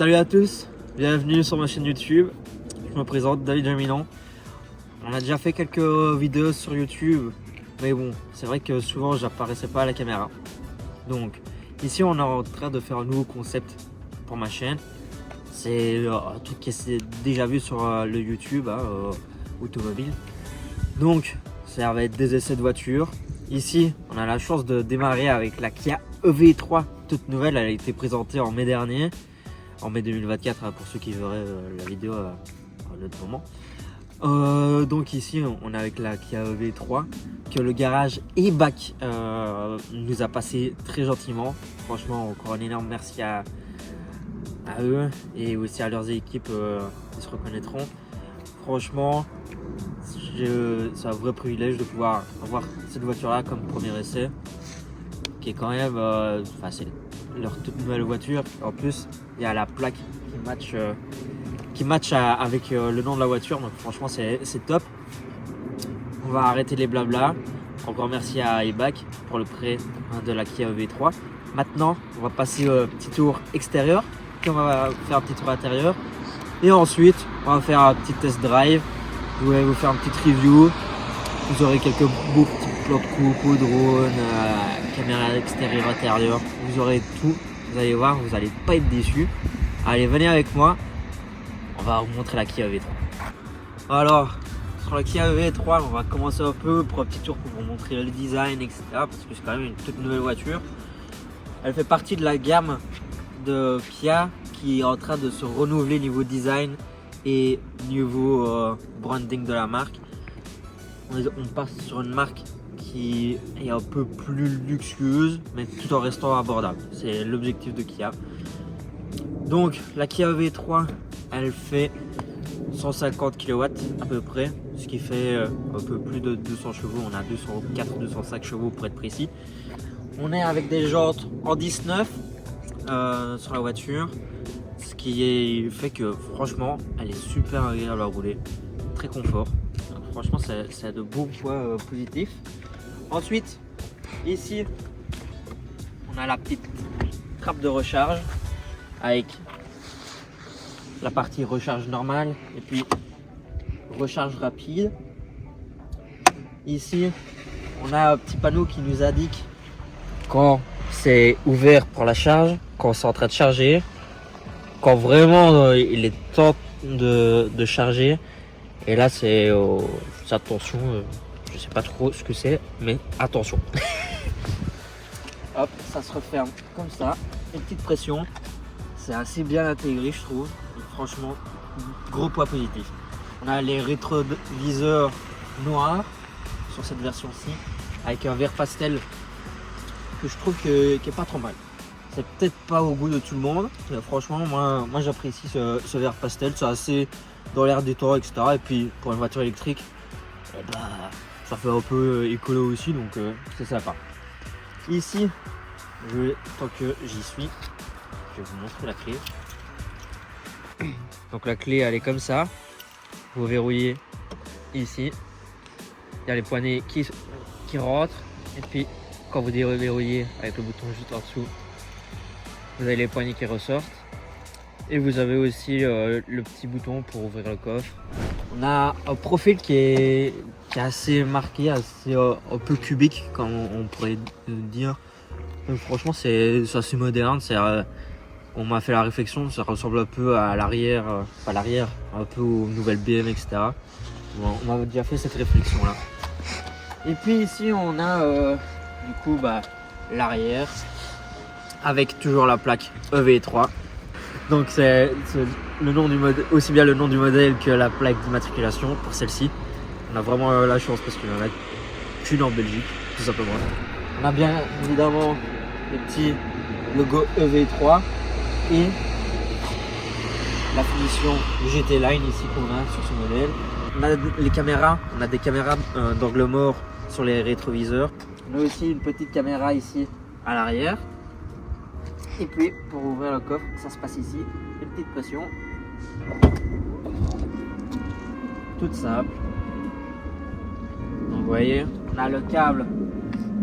Salut à tous, bienvenue sur ma chaîne YouTube. Je me présente, David Jamilan. On a déjà fait quelques vidéos sur YouTube, mais bon, c'est vrai que souvent j'apparaissais pas à la caméra. Donc ici on est en train de faire un nouveau concept pour ma chaîne. C'est un truc qui est déjà vu sur le YouTube automobile. Donc ça va être des essais de voitures. Ici on a la chance de démarrer avec la Kia EV3 toute nouvelle. Elle a été présentée en mai dernier, en mai 2024 pour ceux qui verraient la vidéo à un autre moment. Donc ici on est avec la Kia EV3 que le garage eBac nous a passé très gentiment. Franchement encore un énorme merci à eux et aussi à leurs équipes, ils se reconnaîtront. Franchement c'est un vrai privilège de pouvoir avoir cette voiture là comme premier essai, qui est quand même c'est leur toute nouvelle voiture. En plus il y a la plaque qui match avec le nom de la voiture, donc franchement c'est top. On va arrêter les blabla. Encore merci à eBac pour le prêt de la Kia EV3. Maintenant on va passer au petit tour extérieur, puis on va faire un petit tour intérieur et ensuite on va faire un petit test drive. Je vais vous faire une petite review. Vous aurez quelques beaux petits plans de coupe, drone, caméra extérieure, intérieure. Vous aurez tout. Vous allez voir, vous n'allez pas être déçus. Allez, venez avec moi. On va vous montrer la Kia EV3. Alors, sur la Kia EV3, on va commencer un peu pour un petit tour pour vous montrer le design, etc. Parce que c'est quand même une toute nouvelle voiture. Elle fait partie de la gamme de Kia qui est en train de se renouveler niveau design et niveau branding de la marque. On passe sur une marque qui est un peu plus luxueuse, mais tout en restant abordable. C'est l'objectif de Kia. Donc la Kia EV3, elle fait 150 kW à peu près, ce qui fait un peu plus de 200 chevaux. On a 204-205 chevaux pour être précis. On est avec des jantes en 19 sur la voiture, ce qui fait que franchement elle est super agréable à rouler, très confort. Donc, franchement c'est de beaux points positifs. Ensuite ici on a la petite trappe de recharge avec la partie recharge normale et puis recharge rapide. Ici on a un petit panneau qui nous indique quand c'est ouvert pour la charge, quand c'est en train de charger, quand vraiment il est temps de charger. Et là c'est attention, je sais pas trop ce que c'est, mais attention. Hop, ça se referme comme ça, une petite pression. C'est assez bien intégré, je trouve. Et franchement, gros point positif. On a les rétroviseurs noirs sur cette version-ci, avec un vert pastel que je trouve qui est pas trop mal. C'est peut-être pas au goût de tout le monde, mais franchement moi j'apprécie ce vert pastel. C'est assez dans l'air du temps, etc. Et puis pour une voiture électrique, ça fait un peu écolo aussi, donc c'est sympa. Ici, tant que j'y suis, je vais vous montrer la clé. Donc la clé elle est comme ça, vous verrouillez ici, il y a les poignées qui rentrent, et puis quand vous déverrouillez avec le bouton juste en dessous, vous avez les poignées qui ressortent, et vous avez aussi le petit bouton pour ouvrir le coffre. On a un profil qui est assez marqué, assez un peu cubique comme on pourrait dire. Donc, franchement c'est assez moderne. On m'a fait la réflexion, ça ressemble un peu à l'arrière, pas l'arrière, un peu aux nouvelles BM, etc. On m'a déjà fait cette réflexion là. Et puis ici on a du coup l'arrière avec toujours la plaque EV3. Donc c'est le nom du modèle, aussi bien le nom du modèle que la plaque d'immatriculation pour celle-ci. On a vraiment la chance parce qu'il n'y en a qu'une en Belgique, tout simplement. On a bien évidemment le petit logo EV3 et la finition GT Line ici qu'on a sur ce modèle. On a les caméras, on a des caméras d'angle mort sur les rétroviseurs. On a aussi une petite caméra ici à l'arrière. Et puis pour ouvrir le coffre, ça se passe ici, une petite pression. Toute simple. Donc vous voyez, on a le câble.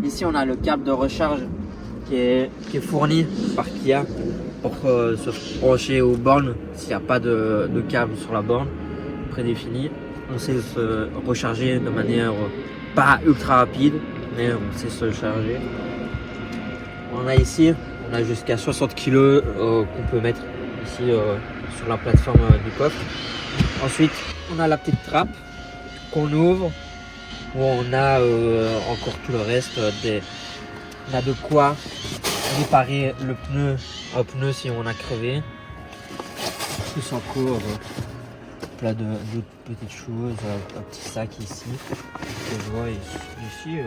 Ici on a le câble de recharge qui est fourni par Kia pour se brancher aux bornes s'il n'y a pas de câble sur la borne prédéfinie. On sait se recharger de manière pas ultra rapide, mais on sait se charger. On a ici, on a jusqu'à 60 kg qu'on peut mettre ici sur la plateforme du coffre. Ensuite, on a la petite trappe qu'on ouvre où on a encore tout le reste. On a de quoi réparer le pneu, un pneu si on a crevé. Plus encore plein d'autres petites choses, un petit sac ici. Je vois ici,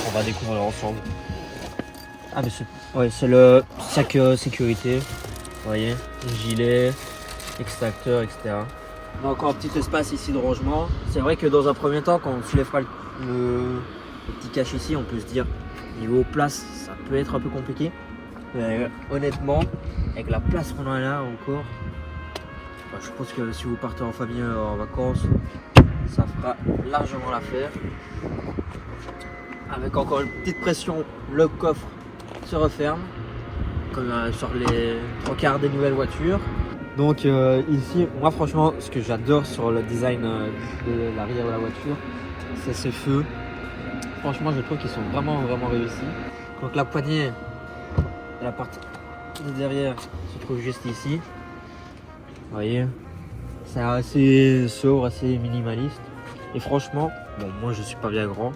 on va découvrir ensemble. Ah mais c'est le sac sécurité, vous voyez, gilet, extracteur, etc. On a encore un petit espace ici de rangement. C'est vrai que dans un premier temps, quand on soulèvera le petit cache ici, on peut se dire niveau place, ça peut être un peu compliqué. Mais honnêtement, avec la place qu'on a là encore, je pense que si vous partez en famille en vacances, ça fera largement l'affaire. Avec encore une petite pression, le coffre se referme, comme sur les 3/4 des nouvelles voitures. Donc ici, moi franchement, ce que j'adore sur le design de l'arrière de la voiture, c'est ces feux. Franchement, je trouve qu'ils sont vraiment réussis. Donc la poignée de la partie de derrière se trouve juste ici. Vous voyez, c'est assez sobre, assez minimaliste. Et franchement, bon, moi je suis pas bien grand,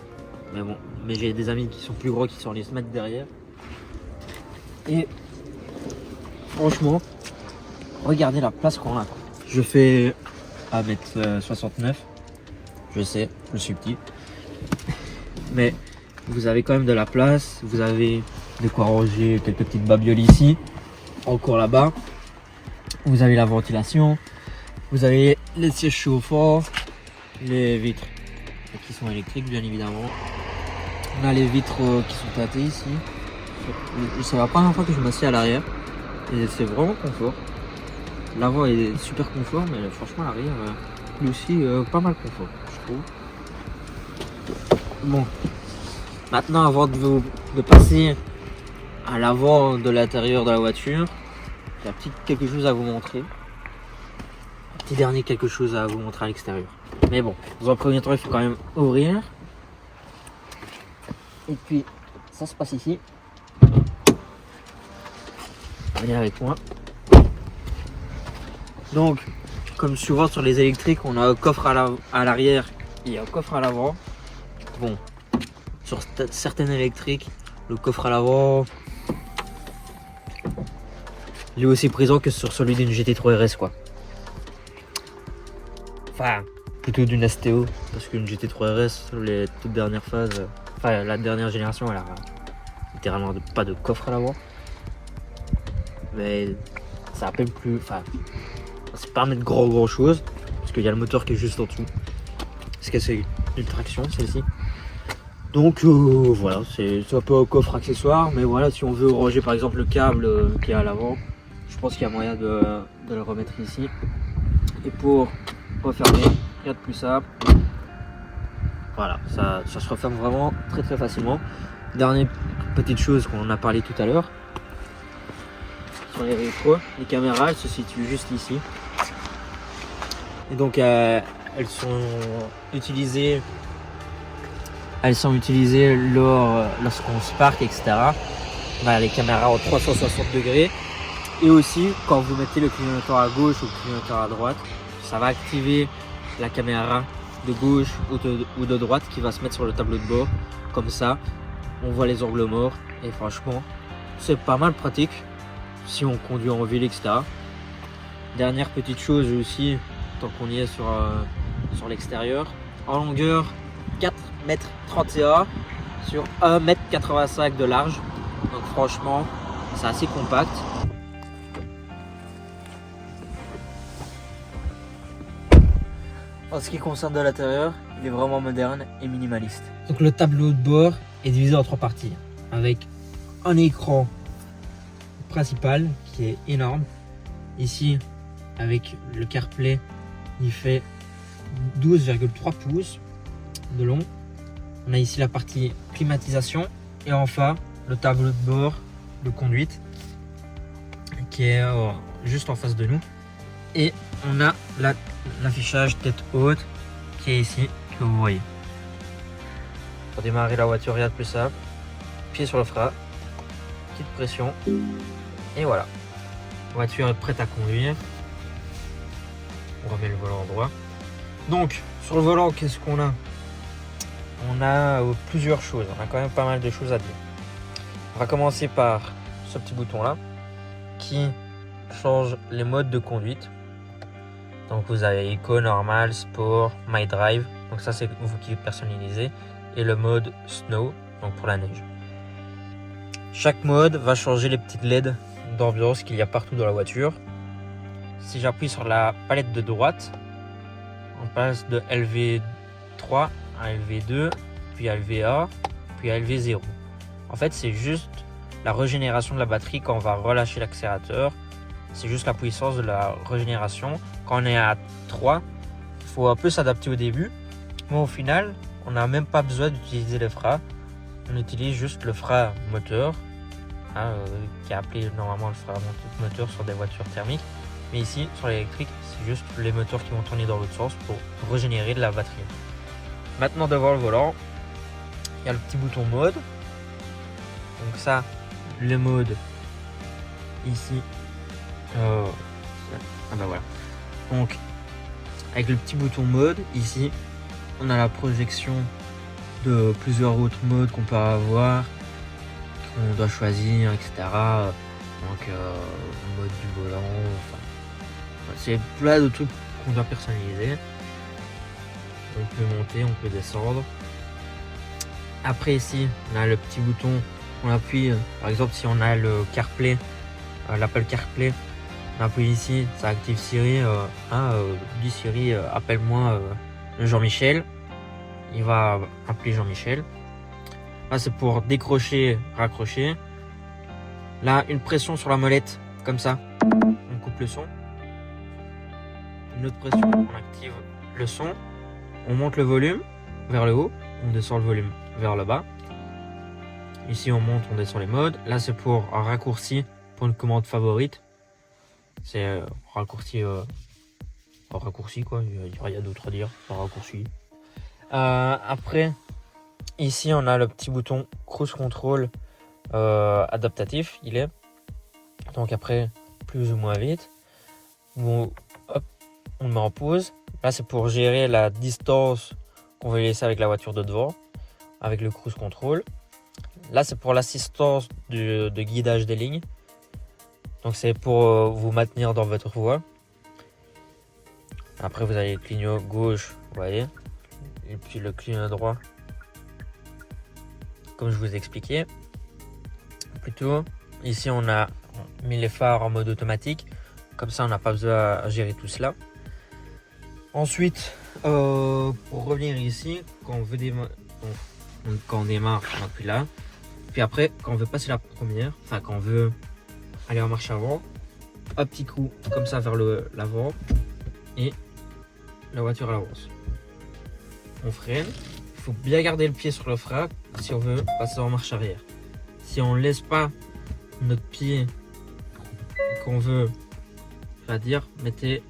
mais j'ai des amis qui sont plus gros qui sont allés se mettre derrière. Et franchement, regardez la place qu'on a. Je fais 1m69. Je sais, je suis petit. Mais vous avez quand même de la place. Vous avez de quoi ranger quelques petites babioles ici. Encore là-bas. Vous avez la ventilation. Vous avez les sièges chauffants. Les vitres qui sont électriques, bien évidemment. On a les vitres qui sont teintées ici. C'est la première fois que je m'assieds à l'arrière. Et c'est vraiment confort. L'avant est super confort, mais franchement l'arrière lui aussi pas mal confort, je trouve. Bon, maintenant avant de passer à l'avant de l'intérieur de la voiture, il y a quelque chose à vous montrer. Un petit dernier quelque chose à vous montrer à l'extérieur. Mais bon, dans un premier temps il faut quand même ouvrir. Et puis ça se passe ici. Venez avec moi. Donc, comme souvent sur les électriques, on a un coffre à l'arrière et un coffre à l'avant. Bon, sur certaines électriques, le coffre à l'avant, il est aussi présent que sur celui d'une GT3 RS, quoi. Enfin, plutôt d'une STO, parce qu'une GT3 RS, les toutes dernières phases, la dernière génération, elle a littéralement pas de coffre à l'avant. Mais ça a peine plus. Enfin, c'est pas mettre grand chose, parce qu'il y a le moteur qui est juste en dessous. Parce que c'est une traction celle-ci. Donc voilà, c'est un peu un coffre accessoire, mais voilà, si on veut ranger par exemple le câble qui est à l'avant, je pense qu'il y a moyen de le remettre ici. Et pour refermer, rien de plus simple. Voilà, ça se referme vraiment très facilement. Dernière petite chose qu'on a parlé tout à l'heure. Sur les rétros, les caméras elles se situent juste ici. Et donc elles sont utilisées lorsqu'on se parque, etc. On a les caméras en 360 degrés. Et aussi quand vous mettez le clignotant à gauche ou le clignotant à droite, ça va activer la caméra de gauche ou de droite qui va se mettre sur le tableau de bord. Comme ça, on voit les angles morts. Et franchement, c'est pas mal pratique si on conduit en ville, etc. Dernière petite chose aussi, tant qu'on y est sur l'extérieur, en longueur 4,31 m sur 1,85 m de large. Donc franchement, c'est assez compact. En ce qui concerne de l'intérieur, il est vraiment moderne et minimaliste. Donc le tableau de bord est divisé en 3 parties, avec un écran principal qui est énorme. Ici, avec le CarPlay, il fait 12,3 pouces de long. On a ici la partie climatisation et enfin le tableau de bord de conduite qui est juste en face de nous. Et on a l'affichage tête haute qui est ici, que vous voyez. Pour démarrer la voiture, rien de plus simple. Pied sur le frein, petite pression, et voilà. La voiture est prête à conduire. On remet le volant droit. Donc, sur le volant, qu'est-ce qu'on a? On a plusieurs choses. On a quand même pas mal de choses à dire. On va commencer par ce petit bouton là qui change les modes de conduite. Donc vous avez Eco, Normal, Sport, My Drive. Donc ça c'est vous qui personnalisez. Et le mode Snow, donc pour la neige. Chaque mode va changer les petites LED d'ambiance qu'il y a partout dans la voiture. Si j'appuie sur la palette de droite, on passe de LV3 à LV2, puis à LV1, puis à LV0. En fait, c'est juste la régénération de la batterie quand on va relâcher l'accélérateur. C'est juste la puissance de la régénération. Quand on est à 3, il faut un peu s'adapter au début. Mais au final, on n'a même pas besoin d'utiliser les freins. On utilise juste le frein moteur, qui est appelé normalement le frein moteur sur des voitures thermiques. Mais ici, sur l'électrique, c'est juste les moteurs qui vont tourner dans l'autre sens pour régénérer de la batterie. Maintenant, devant le volant, il y a le petit bouton mode. Donc ça, le mode ici. Voilà. Donc, avec le petit bouton mode, ici, on a la projection de plusieurs autres modes qu'on peut avoir, qu'on doit choisir, etc. Donc, mode du volant, c'est plein de trucs qu'on doit personnaliser. On peut monter, on peut descendre. Après ici, on a le petit bouton, on appuie, par exemple si on a le CarPlay, l'Apple CarPlay, on appuie ici, ça active Siri, dit Siri, appelle-moi Jean-Michel. Il va appeler Jean-Michel. Là c'est pour décrocher, raccrocher. Là une pression sur la molette, comme ça, on coupe le son. Une autre pression, on active le son. On monte le volume vers le haut, on descend le volume vers le bas. Ici on monte, on descend les modes. Là c'est pour un raccourci, pour une commande favorite. C'est raccourci quoi, il n'y a rien d'autre à dire, c'est un raccourci. Après, ici on a le petit bouton Cruise Control adaptatif, il est. Donc après, plus ou moins vite. Bon, hop, on le met en pause. Là c'est pour gérer la distance qu'on veut laisser avec la voiture de devant, avec le Cruise Control. Là c'est pour l'assistance de guidage des lignes. Donc c'est pour vous maintenir dans votre voie. Après vous avez le clignot gauche, vous voyez. Et puis le clignot droit, comme je vous ai expliqué. Plutôt, ici on a mis les phares en mode automatique. Comme ça on n'a pas besoin à gérer tout cela. Ensuite, pour revenir ici, quand on veut quand on démarre, on appuie là. Puis après, quand on veut passer la première, enfin quand on veut aller en marche avant, un petit coup comme ça vers l'avant et la voiture avance. On freine. Il faut bien garder le pied sur le frein si on veut passer en marche arrière. Si on ne laisse pas notre pied qu'on veut, c'est-à-dire mettez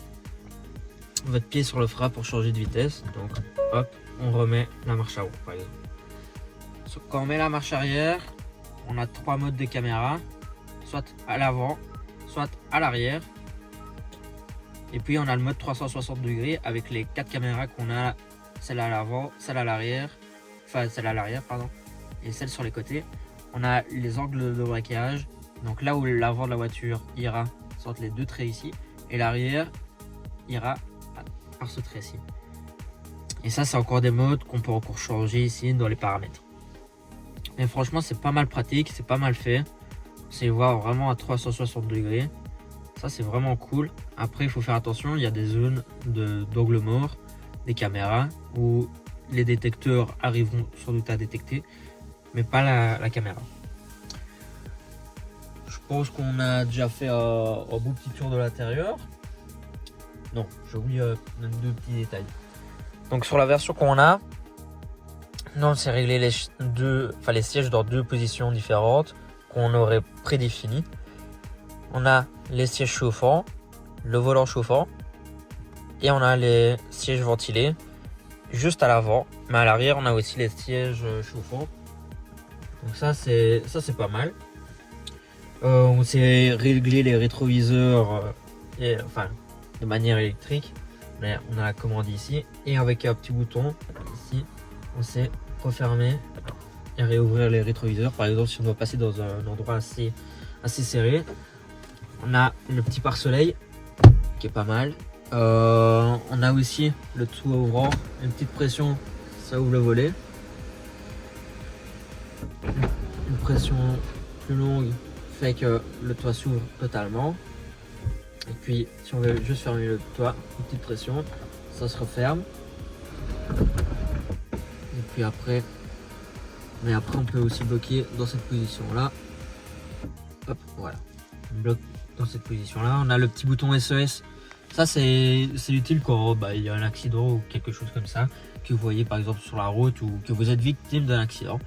votre pied sur le frein pour changer de vitesse. Donc hop, on remet la marche avant par exemple. Quand on met la marche arrière, on a 3 modes de caméra, soit à l'avant, soit à l'arrière. Et puis on a le mode 360 degrés avec les 4 caméras qu'on a, celle à l'avant, celle à l'arrière, et celle sur les côtés. On a les angles de braquage, donc là où l'avant de la voiture ira sur les 2 traits ici, et l'arrière ira par ce trait-ci. Et ça c'est encore des modes qu'on peut encore changer ici dans les paramètres. Mais franchement c'est pas mal pratique, c'est pas mal fait. C'est voir vraiment à 360 degrés. Ça c'est vraiment cool. Après il faut faire attention, il y a des zones d'angle mort des caméras où les détecteurs arriveront sans doute à détecter, mais pas la caméra. Je pense qu'on a déjà fait un beau petit tour de l'intérieur. Non, j'ai oublié 2 petits détails. Donc sur la version qu'on a, non, c'est réglé les sièges dans 2 positions différentes. qu'on aurait prédéfinis. On a les sièges chauffants, le volant chauffant et on a les sièges ventilés juste à l'avant, mais à l'arrière on a aussi les sièges chauffants. Donc ça c'est pas mal. On sait régler les rétroviseurs de manière électrique. Mais on a la commande ici et avec un petit bouton ici, on sait refermer et réouvrir les rétroviseurs. Par exemple, si on doit passer dans un endroit assez serré, on a le petit pare-soleil qui est pas mal. On a aussi le toit ouvrant, une petite pression, ça ouvre le volet. Une pression plus longue fait que le toit s'ouvre totalement. Et puis si on veut juste fermer le toit, une petite pression, ça se referme. Et puis après, on peut aussi bloquer dans cette position là. Hop, voilà. On bloque dans cette position là. On a le petit bouton SOS. Ça c'est utile quand il y a un accident ou quelque chose comme ça, que vous voyez par exemple sur la route ou que vous êtes victime d'un accident.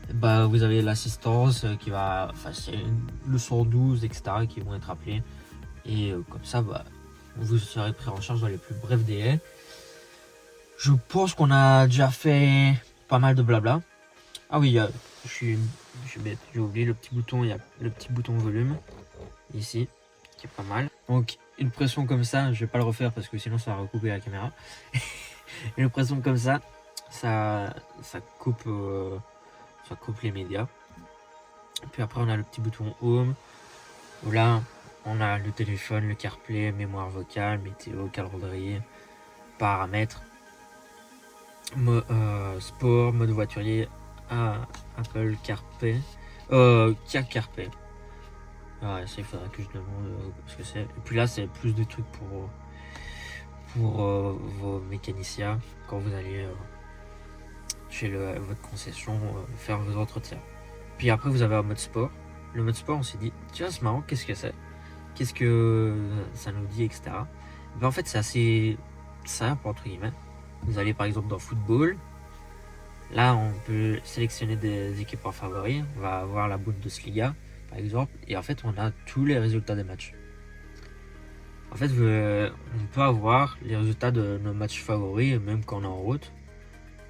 Vous avez l'assistance qui va, c'est le 112, etc. qui vont être appelés. Et comme ça, vous serez pris en charge dans les plus brefs délais. Je pense qu'on a déjà fait pas mal de blabla. Ah oui, je suis bête, j'ai oublié le petit bouton, il y a le petit bouton volume ici, qui est pas mal. Donc une pression comme ça, je vais pas le refaire parce que sinon ça va recouper la caméra. Une pression comme ça, ça coupe les médias. Puis après on a le petit bouton home, où là on a le téléphone, le CarPlay, mémoire vocale, météo, calendrier, paramètres, sport, mode voiturier, Apple CarPlay, CarPlay. Ouais, ça il faudra que je demande ce que c'est. Et puis là c'est plus de trucs pour vos mécaniciens quand vous allez chez votre concession faire vos entretiens. Puis après vous avez un mode sport. Le mode sport, on s'est dit tiens c'est marrant, qu'est-ce que c'est, qu'est-ce que ça nous dit, etc. En fait c'est assez simple entre guillemets. Vous allez par exemple dans football, là on peut sélectionner des équipes en favoris. On va avoir la Bundesliga par exemple, et en fait on a tous les résultats des matchs. En fait on peut avoir les résultats de nos matchs favoris même quand on est en route.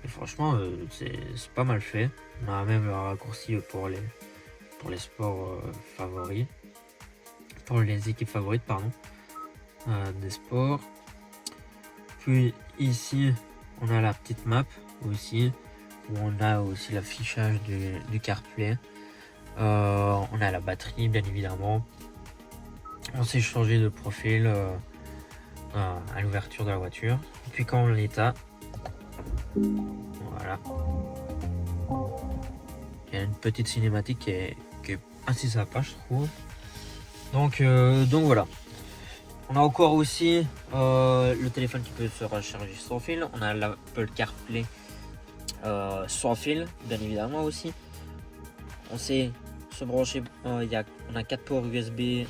Et franchement c'est pas mal fait. On a même le raccourci pour les sports favoris, pour les équipes favorites des sports. Puis ici on a la petite map aussi, où on a aussi l'affichage du CarPlay. On a la batterie bien évidemment. On sait changer de profil à l'ouverture de la voiture. Et puis quand on l'état, voilà, il y a une petite cinématique qui est assez sympa je trouve. Donc voilà. On a encore aussi le téléphone qui peut se recharger sans fil. On a l'Apple CarPlay sans fil bien évidemment aussi. On sait se brancher, on a 4 ports USB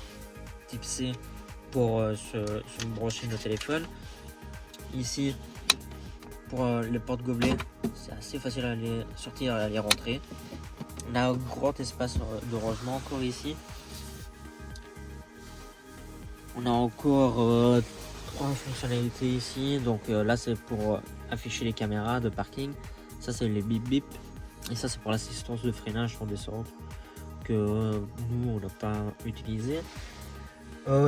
type C pour se brancher nos téléphones. Ici pour les portes gobelets, c'est assez facile à les sortir et à les rentrer. On a un grand espace de rangement encore ici. On a encore 3 fonctionnalités ici. Donc là c'est pour afficher les caméras de parking. Ça c'est les bip bip. Et ça c'est pour l'assistance de freinage en descente que nous on n'a pas utilisé.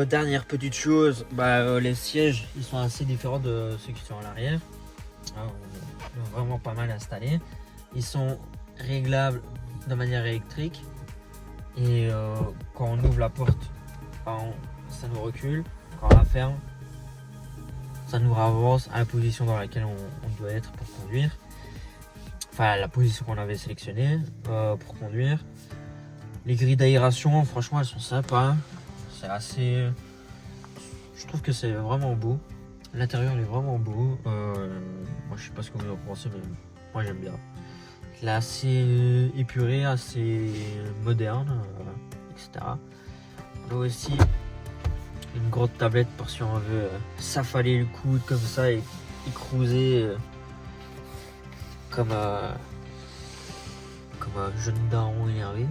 Dernière petite chose, les sièges ils sont assez différents de ceux qui sont à l'arrière. On est vraiment pas mal installés. Ils sont réglables de manière électrique. Et quand on ouvre la porte, ça nous recule. Quand on la ferme, ça nous avance à la position dans laquelle on doit être pour conduire. Enfin, la position qu'on avait sélectionnée pour conduire. Les grilles d'aération, franchement, elles sont sympas. C'est assez... Je trouve que c'est vraiment beau. L'intérieur, il est vraiment beau. Moi, je sais pas ce que vous en pensez, mais moi, j'aime bien. Il est assez épuré, assez moderne, etc. On a aussi une grande tablette pour si on veut s'affaler le coude comme ça et cruiser comme un jeune daron énervé.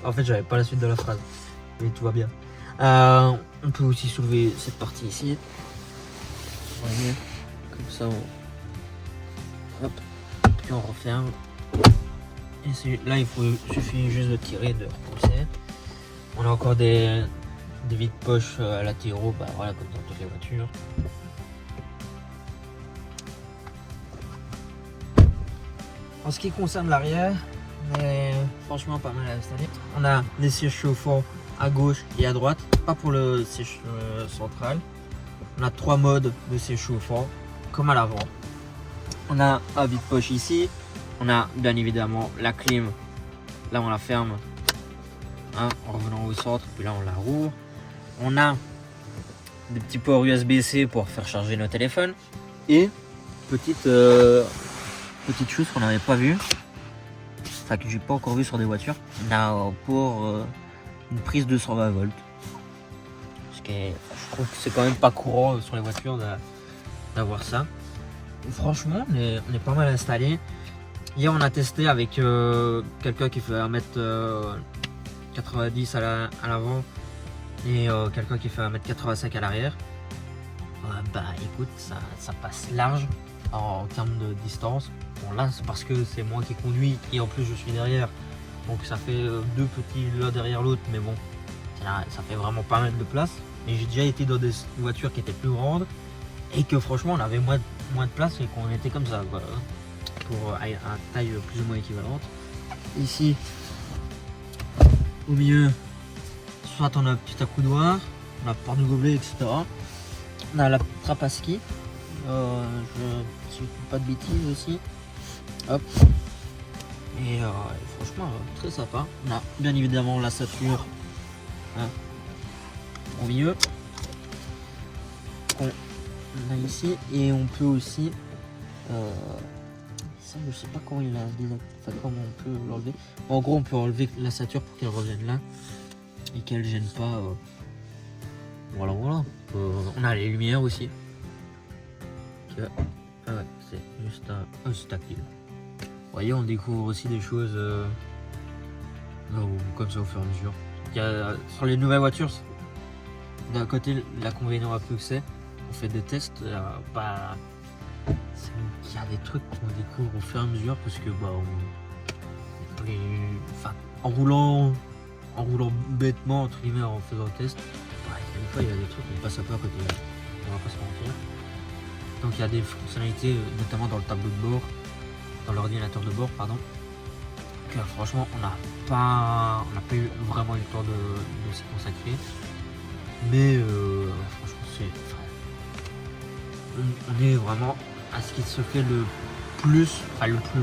En fait, j'avais pas la suite de la phrase. Mais tout va bien. On peut aussi soulever cette partie ici. Vous voyez, comme ça, hop, puis on referme. Et là, il suffit juste de tirer, de repousser. On a encore des vides-poches latéraux, bah voilà, comme dans toutes les voitures. En ce qui concerne l'arrière, on est franchement pas mal installé. On a les sièges chauffants à gauche et à droite, pas pour le siège central. On a 3 modes de siège chauffant, comme à l'avant. On a un vide-poche ici. On a bien évidemment la clim. Là, on la ferme hein, en revenant au centre, puis là, on la rouvre. On a des petits ports USB-C pour faire charger nos téléphones. Et petite chose qu'on n'avait pas vue, enfin que j'ai pas encore vu sur des voitures, on a pour une prise de 120 volts. Ce qui est, je trouve que c'est quand même pas courant sur les voitures d'avoir ça. Et franchement, on est pas mal installé. Hier, on a testé avec quelqu'un qui fait 1m90 à l'avant et quelqu'un qui fait 1m85 à l'arrière. Bah écoute, ça passe large en termes de distance. Bon, là, c'est parce que c'est moi qui conduis et en plus je suis derrière. Donc ça fait deux petits l'un derrière l'autre, mais bon, ça fait vraiment pas mal de place. Mais j'ai déjà été dans des voitures qui étaient plus grandes et que franchement on avait moins de place et qu'on était comme ça, quoi, pour une taille plus ou moins équivalente. Ici, au milieu, soit on a un petit accoudoir, on a porte de gobelet, etc. On a la trappe à ski, je ne fais pas de bêtises aussi. Hop. Et franchement, très sympa. On a bien évidemment la ceinture hein, au milieu. On a ici et on peut aussi ça je sais pas comment il a enfin, comment on peut l'enlever. En gros on peut enlever la ceinture pour qu'elle revienne là et qu'elle gêne pas voilà. On a les lumières aussi. Ah ouais, c'est juste un tactile. Vous voyez, on découvre aussi des choses comme ça au fur et à mesure. Il y a, sur les nouvelles voitures, d'un côté l'inconvénient un peu que c'est, on fait des tests, il y a des trucs qu'on découvre au fur et à mesure parce que en roulant bêtement entre guillemets en faisant le test, des fois il y a des trucs qu'on passe un peu à côté, on va pas se mentir. Donc il y a des fonctionnalités notamment dans le tableau de bord, dans l'ordinateur de bord pardon, que franchement on n'a pas eu vraiment eu le temps de s'y consacrer, mais franchement on est vraiment à ce qui se fait le plus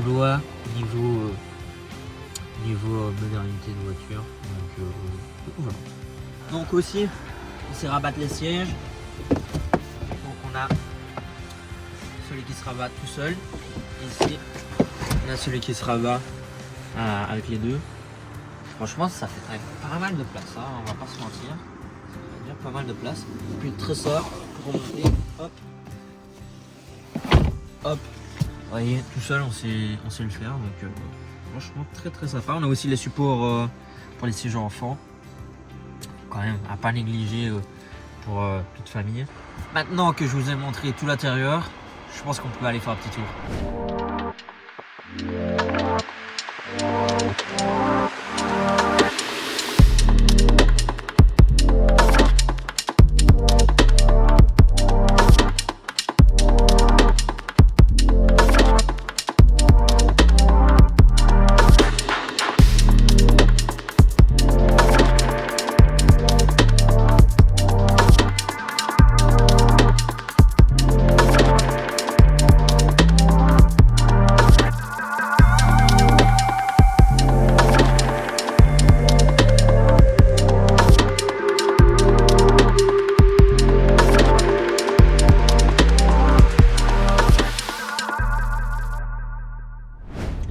loin niveau modernité de voiture. Donc voilà. Donc aussi on sait rabattre les sièges. Donc on a celui qui se rabat tout seul. Ici on a celui qui se rabat avec les deux. Franchement ça fait quand même pas mal de place, hein, on va pas se mentir. Ça veut dire pas mal de place. Et puis le trésor pour remonter, hop. Hop, vous voyez, tout seul on sait le faire, donc franchement très sympa. On a aussi les supports pour les sièges enfants, quand même à pas négliger pour toute famille. Maintenant que je vous ai montré tout l'intérieur, je pense qu'on peut aller faire un petit tour.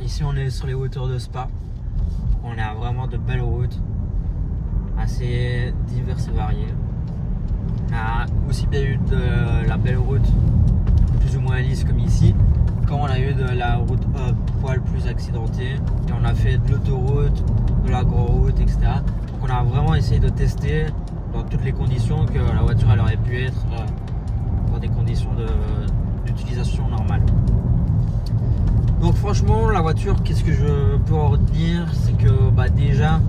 Ici on est sur les hauteurs de Spa, on a vraiment de belles routes, assez diverses et variées. On a aussi bien eu de la belle route plus ou moins lisse comme ici, comme on a eu de la route un poil plus accidentée, et on a fait de l'autoroute, de la grande route, etc. Donc on a vraiment essayé de tester dans toutes les conditions que la voiture elle aurait pu être dans des conditions d'utilisation normale. Donc franchement la voiture, qu'est-ce que je peux en retenir, c'est que déjà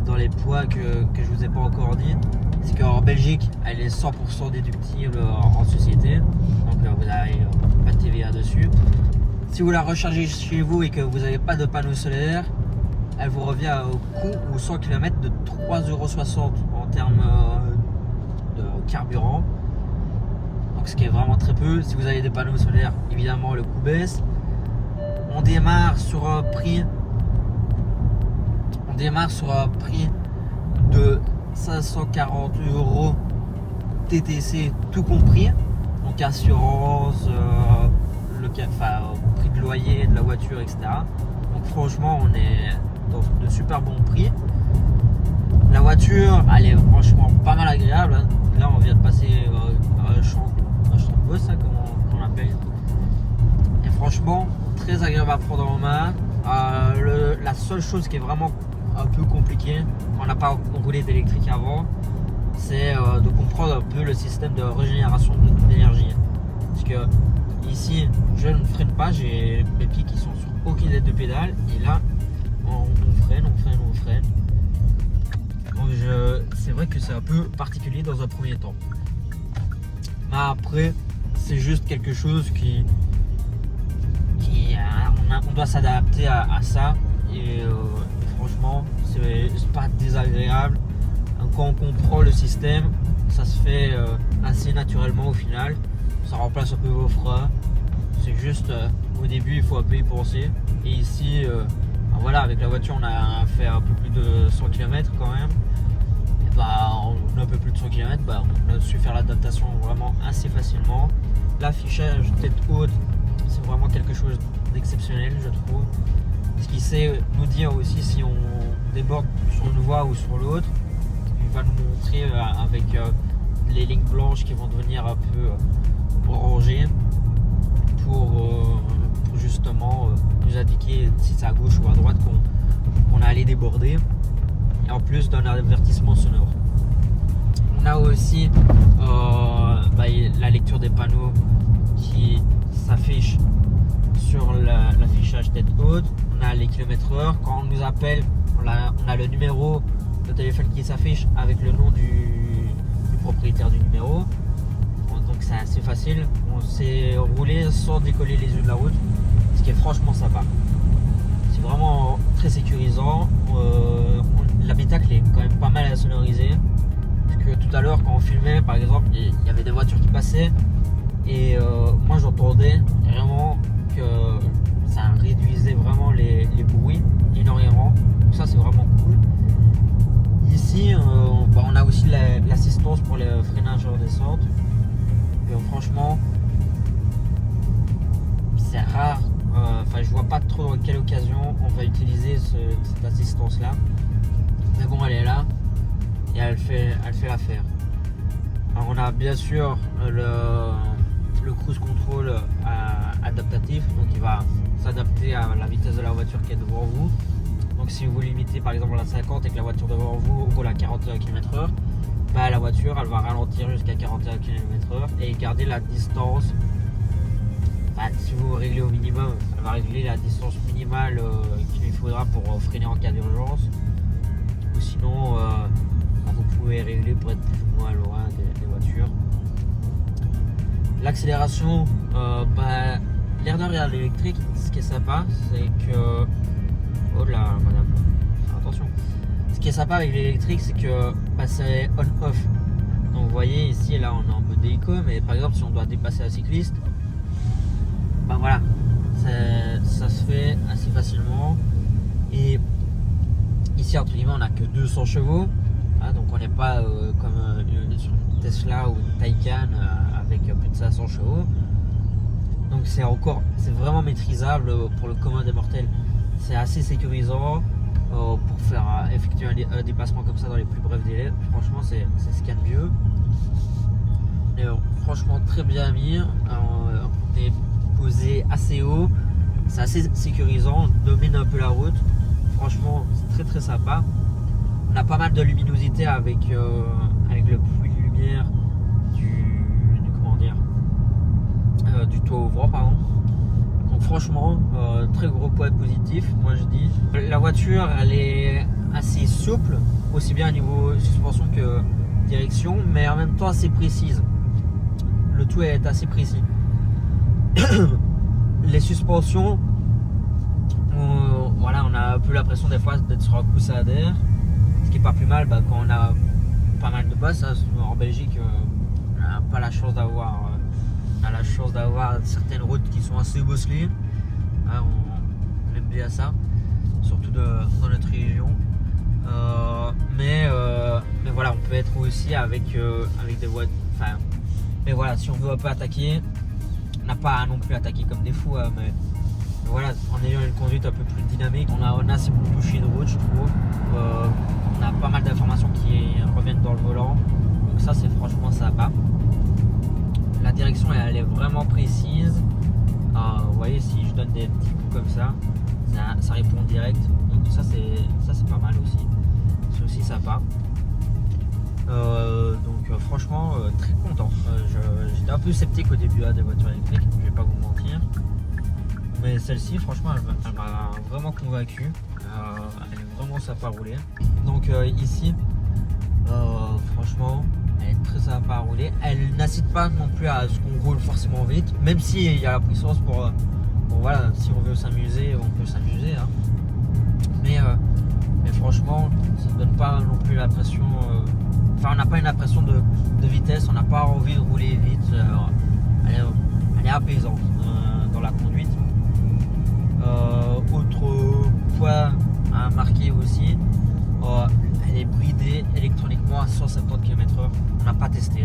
dans les poids que je vous ai pas encore dit, c'est qu'en Belgique elle est 100% déductible en société, donc vous n'avez pas de TVA dessus. Si vous la rechargez chez vous et que vous n'avez pas de panneau solaire, elle vous revient au coût au 100 km de 3,60 € en termes de carburant, donc ce qui est vraiment très peu. Si vous avez des panneaux solaires, évidemment le coût baisse. On démarre sur un prix de 540 € TTC tout compris, donc assurance, prix de loyer de la voiture, etc. Donc franchement on est dans de super bons prix. La voiture elle est franchement pas mal agréable, hein. Là on vient de passer un champ de bosse, hein, comme on appelle, et franchement très agréable à prendre en main. La seule chose qui est vraiment un peu compliquée, on n'a pas roulé d'électrique avant, c'est de comprendre un peu le système de régénération d'énergie, parce que ici je ne freine pas, j'ai mes pieds qui sont sur aucune aide de pédale, et là on freine. Donc c'est vrai que c'est un peu particulier dans un premier temps, mais après c'est juste quelque chose qui on doit s'adapter à ça, et franchement c'est pas désagréable. Quand on comprend le système, ça se fait assez naturellement au final. Ça remplace un peu vos freins, c'est juste au début il faut un peu y penser. Et ici voilà, avec la voiture on a fait un peu plus de 100 km quand même, et en un peu plus de 100 km on a su faire l'adaptation vraiment assez facilement. L'affichage tête haute, c'est vraiment quelque chose d'exceptionnel, je trouve, ce qui sait nous dire aussi si on déborde sur une voie ou sur l'autre. Il va nous montrer avec les lignes blanches qui vont devenir un peu orangées pour justement nous indiquer si c'est à gauche ou à droite qu'on a allé déborder, et en plus d'un avertissement sonore. On a aussi la lecture des panneaux qui s'affiche sur l'affichage tête haute. On a les km/h. Quand on nous appelle, on a le numéro de téléphone qui s'affiche avec le nom du propriétaire du numéro. Donc c'est assez facile. On sait rouler sans décoller les yeux de la route, ce qui est franchement sympa. C'est vraiment très sécurisant. L'habitacle est quand même pas mal à sonoriser. Parce que tout à l'heure quand on filmait par exemple, il y avait des voitures qui passaient, et moi j'entendais vraiment que ça réduisait vraiment les bruits énormément. Donc ça c'est vraiment cool. Ici on a aussi l'assistance pour les freinages en descente. Et franchement c'est rare, je vois pas trop dans quelle occasion on va utiliser cette assistance là, mais bon elle est là et elle fait l'affaire. Alors on a bien sûr le cruise control adaptatif, donc il va s'adapter à la vitesse de la voiture qui est devant vous. Donc si vous limitez par exemple à 50 et que la voiture devant vous roule à 41 km/h, la voiture elle va ralentir jusqu'à 41 km/h et garder la distance. Si vous réglez au minimum, elle va régler la distance minimale qu'il lui faudra pour freiner en cas d'urgence, ou sinon vous pouvez régler pour être plus ou moins loin des voitures. L'accélération, l'air de rien l'électrique, ce qui est sympa, c'est que oh là madame, attention. Ce qui est sympa avec l'électrique, c'est que c'est on-off. Donc vous voyez ici, là on est en mode éco, mais par exemple si on doit dépasser un cycliste, voilà, ça se fait assez facilement. Et ici entre guillemets on n'a que 200 chevaux, donc on n'est pas comme sur une Tesla ou une Taycan avec plus de 500 chevaux. Donc c'est vraiment maîtrisable pour le commun des mortels. C'est assez sécurisant pour faire effectuer un dépassement comme ça dans les plus brefs délais. Franchement c'est ce qu'il y a de mieux. Et franchement très bien mis. On est posé assez haut, c'est assez sécurisant, domine un peu la route. Franchement, c'est très sympa. On a pas mal de luminosité avec le puits de lumière du toit ouvrant, pardon. Donc franchement, très gros point positif, moi je dis. La voiture, elle est assez souple, aussi bien au niveau suspension que direction, mais en même temps assez précise. Le tout est assez précis. Les suspensions, voilà, on a un peu l'impression des fois d'être sur un coussin à d'air, ce qui est pas plus mal quand on a pas mal de bosses. En Belgique, on n'a pas la chance d'avoir certaines routes qui sont assez bosselées. On aime bien ça, surtout dans notre région. Mais voilà, on peut être aussi avec des voies. Mais voilà, si on veut un peu attaquer, on n'a pas non plus attaqué comme des fous, mais voilà, en ayant une conduite un peu plus dynamique, on a assez beaucoup touché de route, je trouve. On a pas mal d'informations qui reviennent dans le volant, donc ça c'est franchement sympa. La direction elle est vraiment précise. Vous voyez, si je donne des petits coups comme ça répond direct. Donc ça c'est pas mal aussi. C'est aussi sympa. Donc franchement très content. J'étais un peu sceptique au début des voitures électriques, je vais pas vous mentir. Mais celle-ci franchement elle m'a vraiment convaincu. Elle est vraiment sympa à rouler. Donc ici franchement elle est très sympa à rouler. Elle n'incite pas non plus à ce qu'on roule forcément vite, même si il y a la puissance pour voilà, si on veut s'amuser, on peut s'amuser. Mais franchement, ça ne donne pas non plus l'impression. On n'a pas une impression de vitesse, on n'a pas envie de rouler vite. Elle est apaisante dans la conduite. Autre point à marquer aussi, elle est bridée électroniquement à 170 km/h. On n'a pas testé,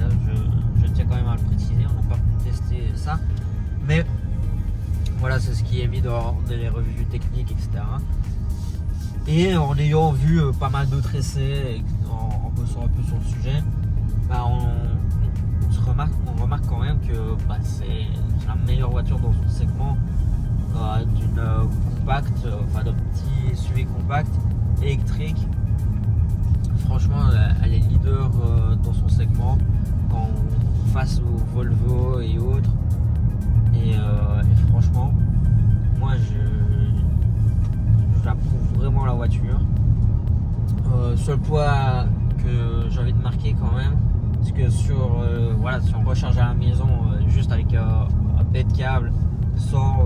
je tiens quand même à le préciser, on n'a pas testé ça. Mais voilà, c'est ce qui est mis dans les revues techniques, etc. Et en ayant vu pas mal d'autres essais, en bossant un peu sur le sujet, on remarque quand même que c'est la meilleure voiture dans son segment, d'une compacte, d'un petit SUV compact électrique. Franchement, elle est leader dans son segment face aux Volvo et autres. Et franchement, moi j'approuve vraiment la voiture. Seul point que j'ai envie de marquer quand même, c'est que si on recharge à la maison juste avec un bête câble sans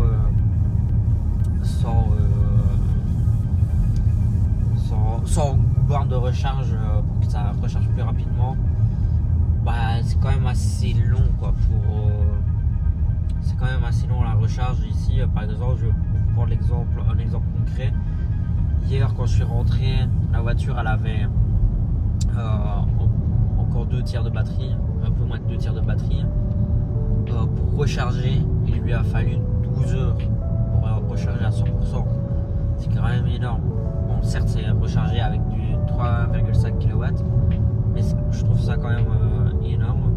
borne de recharge pour que ça recharge plus rapidement, c'est quand même assez long c'est quand même assez long la recharge ici. Par exemple, je vais vous prendre un exemple concret. Hier quand je suis rentré, la voiture elle avait encore 2 tiers de batterie, un peu moins de 2 tiers de batterie. Pour recharger, il lui a fallu 12 heures pour recharger à 100%. C'est quand même énorme. Bon, certes c'est rechargé avec du 3,5 kW, mais je trouve ça quand même énorme.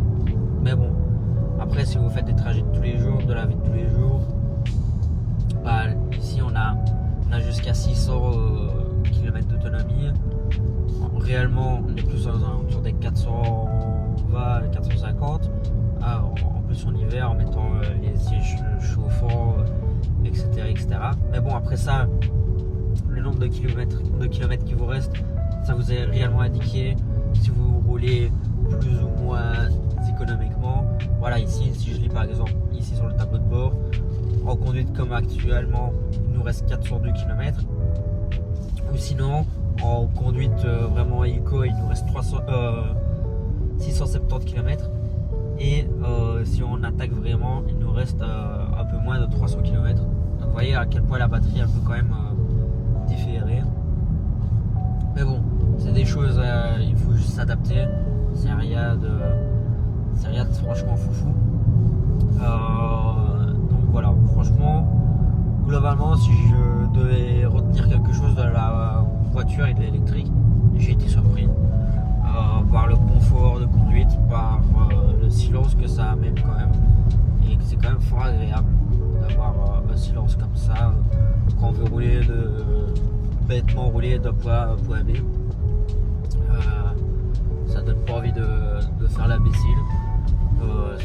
Mais bon, après si vous faites des trajets de tous les jours, de la vie de tous les jours, ici on a jusqu'à 600 km d'autonomie. Réellement on est plus autour des 420, 450. En plus en hiver, en mettant les sièges chauffants, etc., etc. Mais bon, après ça, le nombre de kilomètres qui vous reste, ça vous est réellement indiqué si vous roulez plus ou moins économiquement. Voilà, ici, si je lis par exemple ici sur le tableau de bord, en conduite comme actuellement, il nous reste 402 km. Ou sinon, en conduite vraiment éco, il nous reste 670 km. Et si on attaque vraiment, il nous reste un peu moins de 300 km. Donc vous voyez à quel point la batterie elle peut quand même différer. Mais bon, c'est des choses, il faut juste s'adapter. C'est rien de franchement foufou. Donc voilà, franchement, globalement, si je devais retenir quelque chose de la voiture et de l'électrique, j'ai été surpris par le confort de conduite, par le silence que ça amène quand même, et que c'est quand même fort agréable d'avoir un silence comme ça veut rouler bêtement rouler d'un point A à un point B. Ça donne pas envie de faire l'imbécile.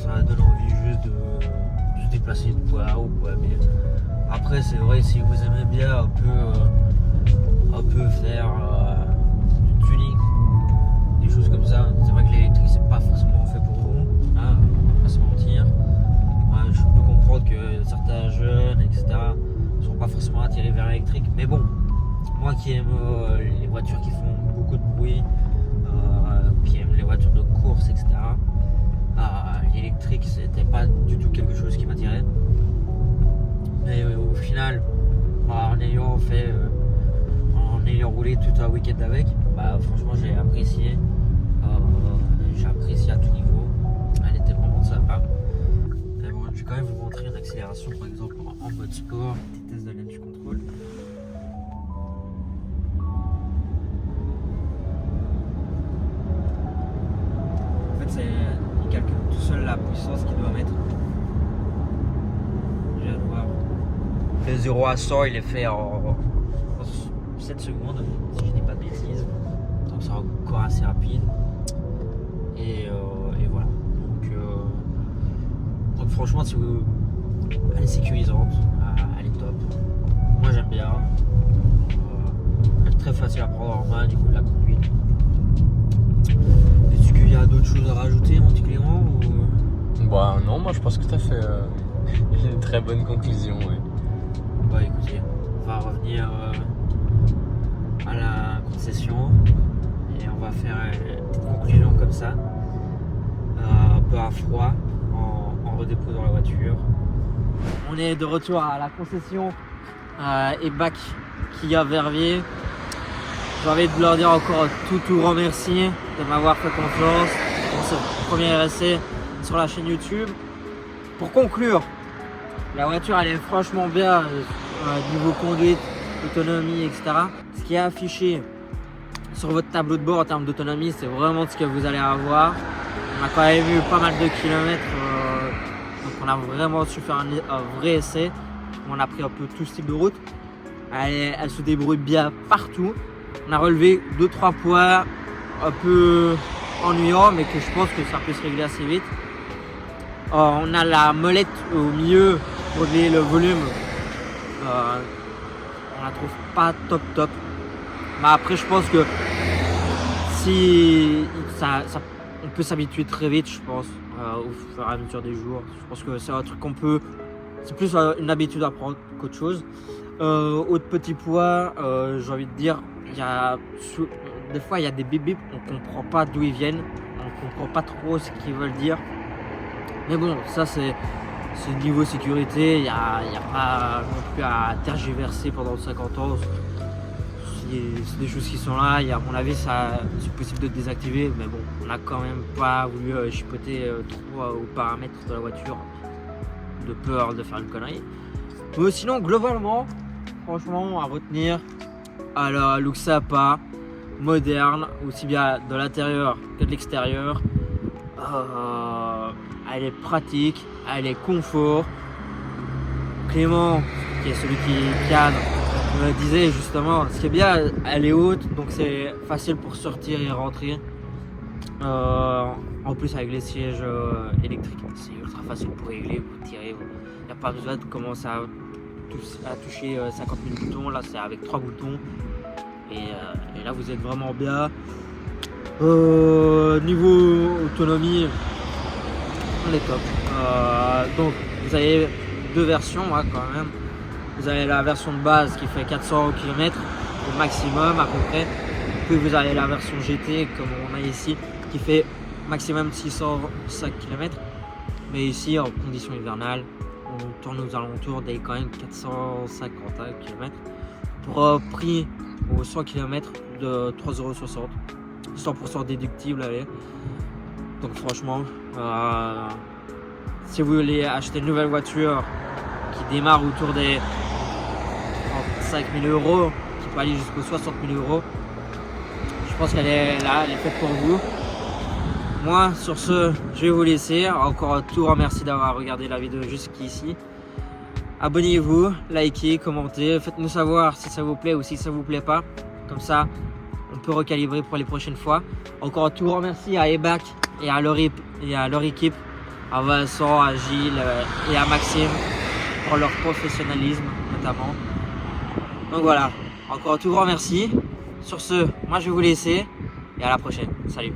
Ça donne envie juste de se déplacer de point A au point B. Après c'est vrai, si vous aimez bien un peu faire du tuning ou des choses comme ça, c'est vrai que l'électrique c'est pas forcément fait pour vous, hein, on va pas se mentir. Je peux comprendre que certains jeunes, etc. sont pas forcément attirés vers l'électrique, mais bon, moi qui aime les voitures qui font beaucoup de bruit, qui aime les voitures de course, etc. L'électrique c'était pas du tout quelque chose qui m'attirait. Mais au final, en ayant roulé tout un week-end avec, franchement j'ai apprécié. J'ai apprécié à tout niveau. Elle était vraiment sympa. Mais bon, je vais quand même vous montrer une accélération par exemple en mode sport, petit test de l'aide du contrôle. En fait, il calcule tout seul la puissance qu'il doit mettre. Je viens de voir. Le 0 à 100, il est fait en 7 secondes, si je dis pas de bêtises. Donc c'est encore assez rapide. Et voilà. Donc franchement, si vous... elle est sécurisante, elle est top. Moi j'aime bien. Elle est très facile à prendre en main du coup de la conduite. Est-ce qu'il y a d'autres choses à rajouter, mon petit Clément ou... Non, moi je pense que tu as fait une très bonne conclusion. Ouais. Écoutez, on va revenir à la concession et on va faire une petite conclusion comme ça, un peu à froid, en redéposant la voiture. On est de retour à la concession EBAC Kia Verviers. J'ai envie de leur dire encore tout grand merci de m'avoir fait confiance pour ce premier essai sur la chaîne YouTube. Pour conclure, la voiture elle est franchement bien niveau conduite, autonomie, etc. Ce qui est affiché sur votre tableau de bord en termes d'autonomie, c'est vraiment ce que vous allez avoir. On a quand même eu pas mal de kilomètres, donc on a vraiment su faire un vrai essai. On a pris un peu tout ce type de route. Elle se débrouille bien partout. On a relevé 2-3 points un peu ennuyants, mais que je pense que ça peut se régler assez vite. On a la molette au milieu pour régler le volume. On la trouve pas top. Mais après, je pense que si on peut s'habituer très vite, je pense, au fur et à mesure des jours. Je pense que c'est un truc qu'on peut. C'est plus une habitude à prendre qu'autre chose. Autre petit point, j'ai envie de dire, des fois il y a des bébés, on comprend pas d'où ils viennent, on comprend pas trop ce qu'ils veulent dire. Mais bon, ça c'est niveau sécurité, il n'y a pas non plus à tergiverser pendant 50 ans. C'est des choses qui sont là, à mon avis c'est possible de désactiver, mais bon, on n'a quand même pas voulu chipoter trop aux paramètres de la voiture, de peur de faire une connerie. Mais sinon, globalement, franchement, à retenir, alors look sympa, moderne, aussi bien de l'intérieur que de l'extérieur. Elle est pratique, elle est confort. Clément, qui est celui qui cadre, me disait justement, ce qui est bien, elle est haute, donc c'est facile pour sortir et rentrer. En plus avec les sièges électriques, c'est ultra facile pour régler, vous tirez, il n'y a pas besoin de commencer à toucher 50 000 boutons, là c'est avec 3 boutons et là vous êtes vraiment bien. Niveau autonomie, on est top. Donc vous avez deux versions quand même. Vous avez la version de base qui fait 400 km au maximum à peu près, puis vous avez la version GT comme on a ici qui fait maximum 605 km, mais ici en conditions hivernales on tourne aux alentours des quand même 450 km pour un prix aux 100 km de 3,60 €, 100% déductible. Allez. Donc franchement, si vous voulez acheter une nouvelle voiture qui démarre autour des 35 000 €, qui peut aller jusqu'aux 60 000 €, je pense qu'elle est là, elle est faite pour vous. Moi, sur ce, je vais vous laisser. Encore un tout grand merci d'avoir regardé la vidéo jusqu'ici. Abonnez-vous, likez, commentez, faites-nous savoir si ça vous plaît ou si ça vous plaît pas. Comme ça, on peut recalibrer pour les prochaines fois. Encore un tout grand merci à Ebac et à leur équipe, à Vincent, à Gilles et à Maxime pour leur professionnalisme notamment. Donc voilà, encore un tout grand merci. Sur ce, moi je vais vous laisser et à la prochaine. Salut.